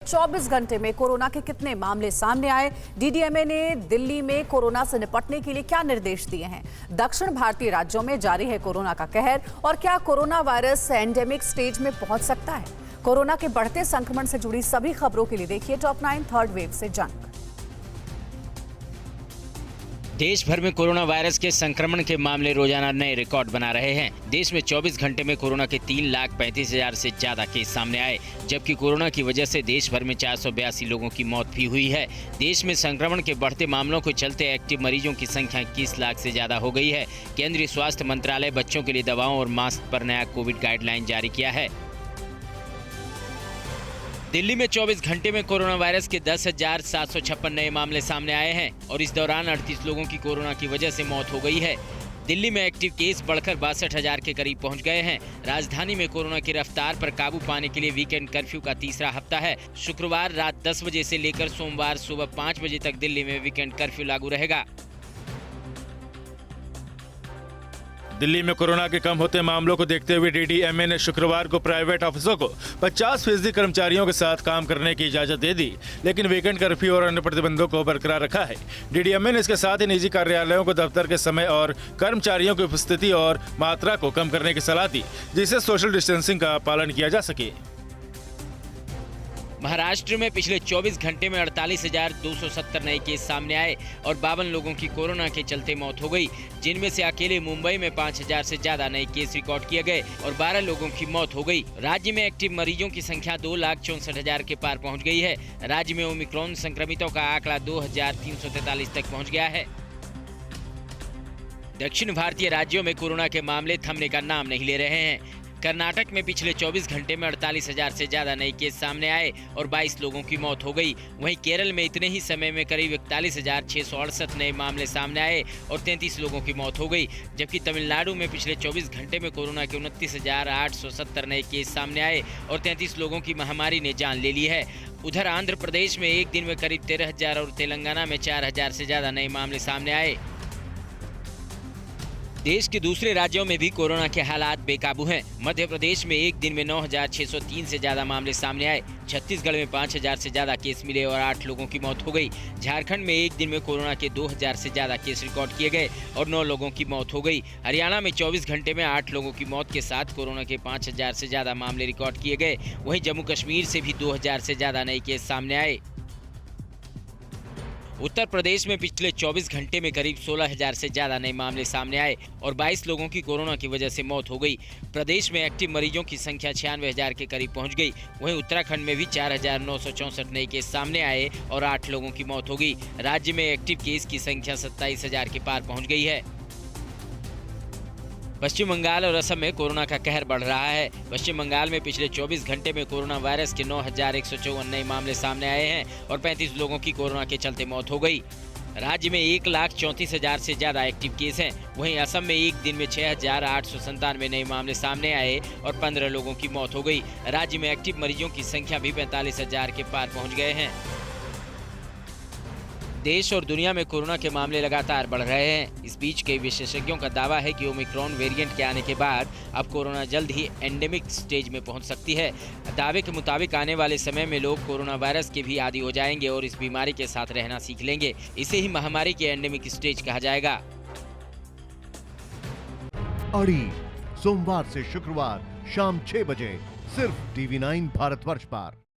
24 घंटे में कोरोना के कितने मामले सामने आए? डीडीएमए ने दिल्ली में कोरोना से निपटने के लिए क्या निर्देश दिए हैं? दक्षिण भारतीय राज्यों में जारी है कोरोना का कहर और क्या कोरोना वायरस एंडेमिक स्टेज में पहुंच सकता है? कोरोना के बढ़ते संक्रमण से जुड़ी सभी खबरों के लिए देखिए टॉप 9 थर्ड वेव से जंग। देश भर में कोरोना वायरस के संक्रमण के मामले रोजाना नए रिकॉर्ड बना रहे हैं। देश में 24 घंटे में कोरोना के 3,35,000 से ज्यादा केस सामने आए, जबकि कोरोना की वजह से देश भर में 482 लोगों की मौत भी हुई है। देश में संक्रमण के बढ़ते मामलों को चलते एक्टिव मरीजों की संख्या 21 लाख से ज्यादा हो गई है। केंद्रीय स्वास्थ्य मंत्रालय बच्चों के लिए दवाओं और मास्क पर नया कोविड गाइडलाइन जारी किया है। दिल्ली में 24 घंटे में कोरोना वायरस के 10,756 नए मामले सामने आए हैं और इस दौरान 38 लोगों की कोरोना की वजह से मौत हो गई है। दिल्ली में एक्टिव केस बढ़कर 62,000 के करीब पहुंच गए हैं। राजधानी में कोरोना की रफ्तार पर काबू पाने के लिए वीकेंड कर्फ्यू का तीसरा हफ्ता है। शुक्रवार रात 10 बजे से लेकर सोमवार सुबह 5 बजे तक दिल्ली में वीकेंड कर्फ्यू लागू रहेगा। दिल्ली में कोरोना के कम होते मामलों को देखते हुए डीडीएमए ने शुक्रवार को प्राइवेट ऑफिसों को 50% कर्मचारियों के साथ काम करने की इजाजत दे दी, लेकिन वीकेंड कर्फ्यू और अन्य प्रतिबंधों को बरकरार रखा है। डीडीएमए ने इसके साथ ही निजी कार्यालयों को दफ्तर के समय और कर्मचारियों की उपस्थिति और मात्रा को कम करने की सलाह दी, जिससे सोशल डिस्टेंसिंग का पालन किया जा सके। महाराष्ट्र में पिछले 24 घंटे में 48,270 नए केस सामने आए और 52 लोगों की कोरोना के चलते मौत हो गई, जिनमें से अकेले मुंबई में 5,000 से ज्यादा नए केस रिकॉर्ड किए गए और 12 लोगों की मौत हो गई। राज्य में एक्टिव मरीजों की संख्या 2,64,000 के पार पहुंच गई है। राज्य में ओमिक्रॉन संक्रमितों का आंकड़ा 2,343 तक पहुंच गया है। दक्षिण भारतीय राज्यों में कोरोना के मामले थमने का नाम नहीं ले रहे हैं। कर्नाटक में पिछले 24 घंटे में 48,000 से ज्यादा नए केस सामने आए और 22 लोगों की मौत हो गई। वहीं केरल में इतने ही समय में करीब 41,668 नए मामले सामने आए और 33 लोगों की मौत हो गई, जबकि तमिलनाडु में पिछले 24 घंटे में कोरोना के 29,870 नए केस सामने आए और 33 लोगों की महामारी ने जान ले ली है। उधर आंध्र प्रदेश में एक दिन में करीब 13,000 और तेलंगाना में 4,000 से ज्यादा नए मामले सामने आए। देश के दूसरे राज्यों में भी कोरोना के हालात बेकाबू हैं। मध्य प्रदेश में एक दिन में 9,603 से ज्यादा मामले सामने आए। छत्तीसगढ़ में 5,000 से ज्यादा केस मिले और 8 लोगों की मौत हो गई। झारखंड में एक दिन में कोरोना के 2,000 से ज्यादा केस रिकॉर्ड किए गए और 9 लोगों की मौत हो गई। हरियाणा में 24 घंटे में 8 लोगों की मौत के साथ कोरोना के 5,000 से ज्यादा मामले रिकॉर्ड किए गए। वहीं जम्मू कश्मीर से भी 2,000 से ज्यादा नए केस सामने आए। उत्तर प्रदेश में पिछले 24 घंटे में करीब 16,000 से ज्यादा नए मामले सामने आए और 22 लोगों की कोरोना की वजह से मौत हो गई। प्रदेश में एक्टिव मरीजों की संख्या 96,000 के करीब पहुंच गई। वहीं उत्तराखंड में भी 4,964 नए केस सामने आए और 8 लोगों की मौत हो गई। राज्य में एक्टिव केस की संख्या 27,000 के पार पहुँच गई है। पश्चिम बंगाल और असम में कोरोना का कहर बढ़ रहा है। पश्चिम बंगाल में पिछले 24 घंटे में कोरोना वायरस के 9,154 नए मामले सामने आए हैं और 35 लोगों की कोरोना के चलते मौत हो गई। राज्य में 1,34,000 से ज्यादा एक्टिव केस हैं। वहीं असम में एक दिन में 6,897 नए मामले सामने आए और 15 लोगों की मौत हो गई। राज्य में एक्टिव मरीजों की संख्या भी 45,000 के पार पहुँच गए हैं। देश और दुनिया में कोरोना के मामले लगातार बढ़ रहे हैं। इस बीच कई विशेषज्ञों का दावा है कि ओमिक्रॉन वेरिएंट के आने के बाद अब कोरोना जल्द ही एंडेमिक स्टेज में पहुंच सकती है। दावे के मुताबिक आने वाले समय में लोग कोरोना वायरस के भी आदी हो जाएंगे और इस बीमारी के साथ रहना सीख लेंगे। इसे ही महामारी के एंडेमिक स्टेज कहा जाएगा। अड़ी सोमवार से शुक्रवार शाम 6 बजे सिर्फ TV9 भारतवर्ष पर।